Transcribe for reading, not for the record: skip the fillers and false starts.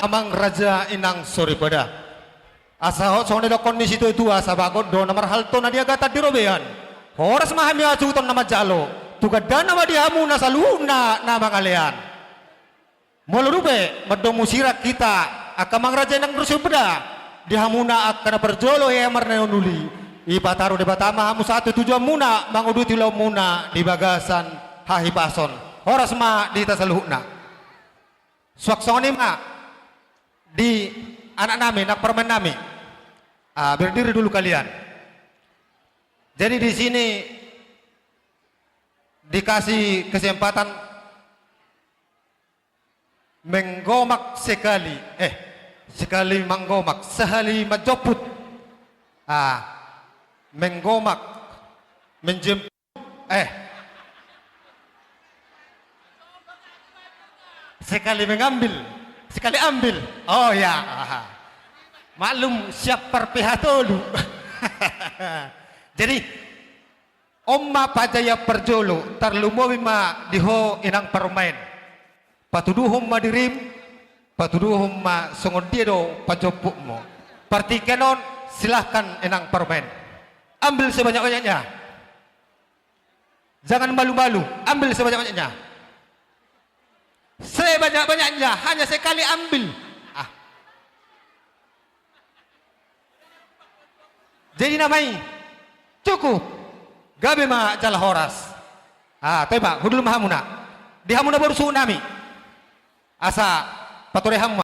amang raja inang soribada asa ho sone do kondisi itu asa bagot do nomor halto na dia gata dirobean horas mahami acuton nama jalo tugadana wa dihamu na saluna na mangalean molurube meddo musirak kita akamang raja inang soribada dihamuna akana perjolo ya marna nuli ipataru de batama hamu satu tujuan muna manguduti lo muna di bagasan hahi pason horas ma di tasaluhna swaksoni ma di anak nami, nak permen nami. Berdiri dulu kalian. Jadi di sini dikasih kesempatan menggomak sekali, sekali menggomak, sehali majoput. Menggomak, menjemput, sekali mengambil. Sekali ambil, oh ya, maklum siap perpihak dulu. Jadi omma pajaya perjolo tarlumo ma diho inang permain patuduhum ma dirim patuduhum ma songondiedo pajopuk mo partikenon silahkan inang permain ambil sebanyak-banyaknya, jangan malu-malu, ambil sebanyak-banyaknya. Sebanyak-banyaknya hanya sekali ambil. Jadi namai cukup gabe ma jala horas. Tembak hudul mahamuna. Di hamuna baru sunami. Asa patore hamma.